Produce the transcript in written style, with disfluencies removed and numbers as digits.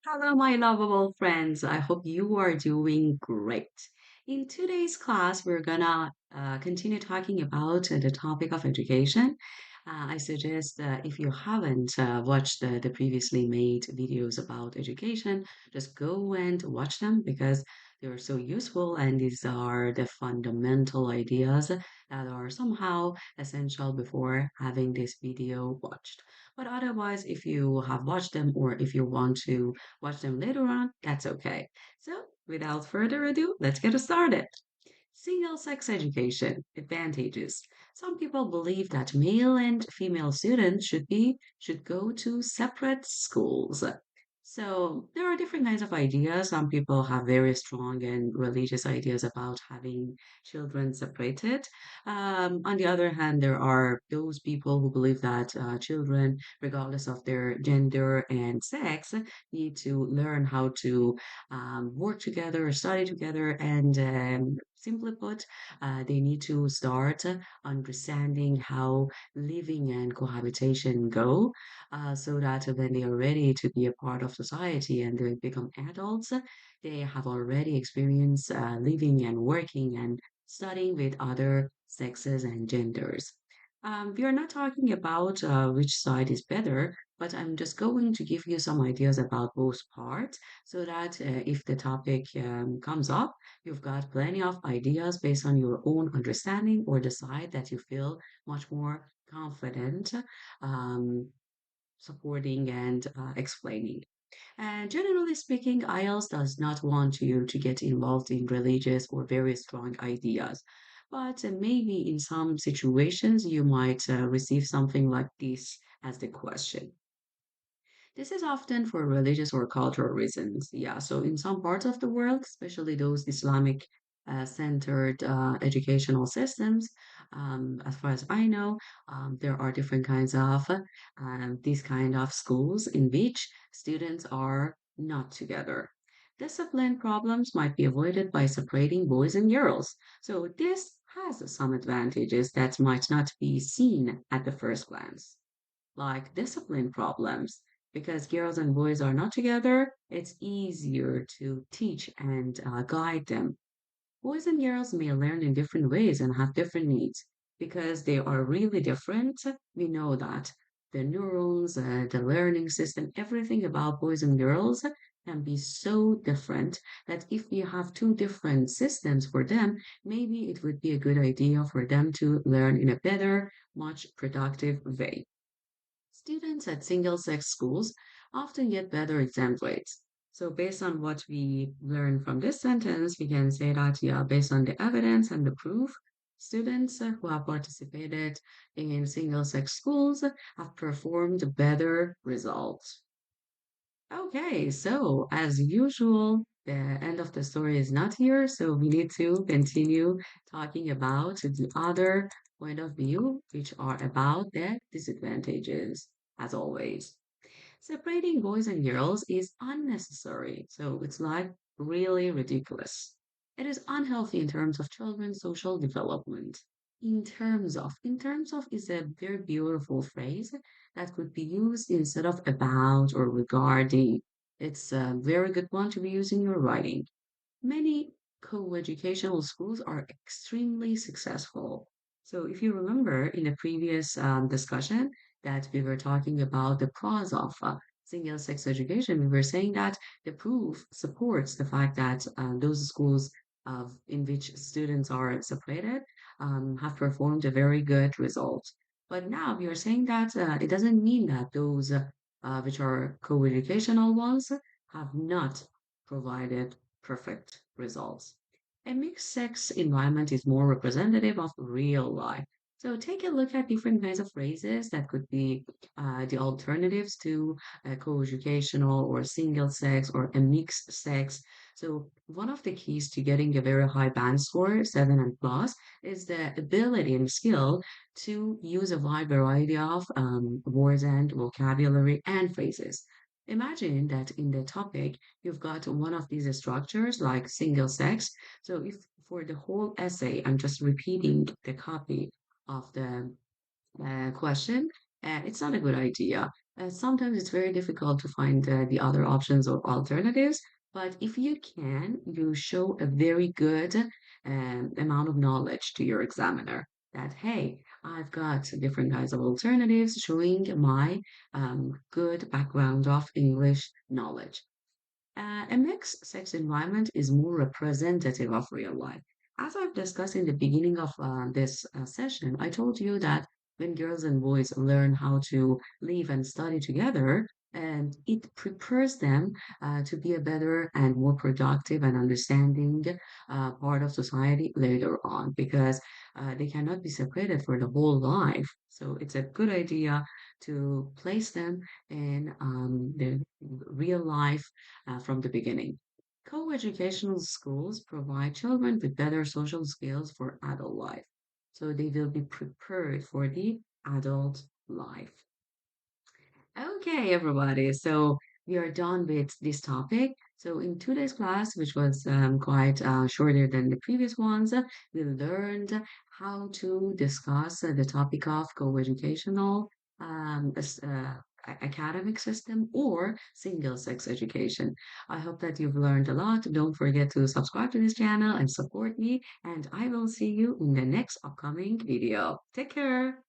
Hello, my lovable friends. I hope you are doing great. In today's class, we're gonna continue talking about the topic of education. I suggest if you haven't watched the previously made videos about education, just go and watch them because they're so useful and these are the fundamental ideas that are somehow essential before having this video watched. But otherwise, if you have watched them or if you want to watch them later on, that's okay. So, without further ado, let's get started. Single sex education advantages. Some people believe that male and female students should go to separate schools. So there are different kinds of ideas. Some people have very strong and religious ideas about having children separated. On the other hand, there are those people who believe that children, regardless of their gender and sex, need to learn how to work together, study together, and simply put, they need to start understanding how living and cohabitation go, so that when they are ready to be a part of society and they become adults, they have already experienced living and working and studying with other sexes and genders. We are not talking about which side is better, but I'm just going to give you some ideas about both parts so that if the topic comes up, you've got plenty of ideas based on your own understanding or the side that you feel much more confident um, supporting and explaining. And generally speaking, IELTS does not want you to get involved in religious or very strong ideas. But maybe in some situations, you might receive something like this as the question. This is often for religious or cultural reasons. Yeah, so in some parts of the world, especially those Islamic centered educational systems, as far as I know, there are different kinds of these kind of schools in which students are not together. Discipline problems might be avoided by separating boys and girls. So this has some advantages that might not be seen at the first glance like discipline problems. Because girls and boys are not together, it's easier to teach and guide them. Boys and girls may learn in different ways and have different needs. Because they are really different, we know that the neurons, the learning system, everything about boys and girls can be so different that if you have two different systems for them, maybe it would be a good idea for them to learn in a better, much productive way. Students at single-sex schools often get better exam grades. So based on what we learn from this sentence, we can say that, yeah, based on the evidence and the proof, students who have participated in single-sex schools have performed better results. Okay, so as usual, the end of the story is not here, so we need to continue talking about the other point of view, which are about the disadvantages, as always. Separating boys and girls is unnecessary, so it's like really ridiculous. It is unhealthy in terms of children's social development. In terms of is a very beautiful phrase that could be used instead of about or regarding. It's a very good one to be used in your writing. Many co-educational schools are extremely successful. So if you remember in the previous discussion that we were talking about the pros of single-sex education, we were saying that the proof supports the fact that those schools in which students are separated have performed a very good result. But now we are saying that it doesn't mean that those which are co-educational ones have not provided perfect results. A mixed sex environment is more representative of real life. So take a look at different kinds of phrases that could be the alternatives to a co-educational or single sex or a mixed sex. So one of the keys to getting a very high band score, 7 and plus, is the ability and skill to use a wide variety of words and vocabulary and phrases. Imagine that in the topic, you've got one of these structures like single sex. So if for the whole essay, I'm just repeating the copy of the question, it's not a good idea Sometimes it's very difficult to find the other options or alternatives, but if you can, you show a very good amount of knowledge to your examiner that, hey, I've got different kinds of alternatives showing my good background of English knowledge. A mixed sex environment is more representative of real life. As I've discussed in the beginning of this session, I told you that when girls and boys learn how to live and study together, and it prepares them to be a better and more productive and understanding part of society later on because they cannot be separated for the whole life. So it's a good idea to place them in the real life from the beginning. Co-educational schools provide children with better social skills for adult life, so they will be prepared for the adult life. Okay, everybody. So we are done with this topic. So in today's class, which was quite shorter than the previous ones, we learned how to discuss the topic of co-educational academic system or single-sex education. I hope that you've learned a lot. Don't forget to subscribe to this channel and support me. And I will see you in the next upcoming video. Take care.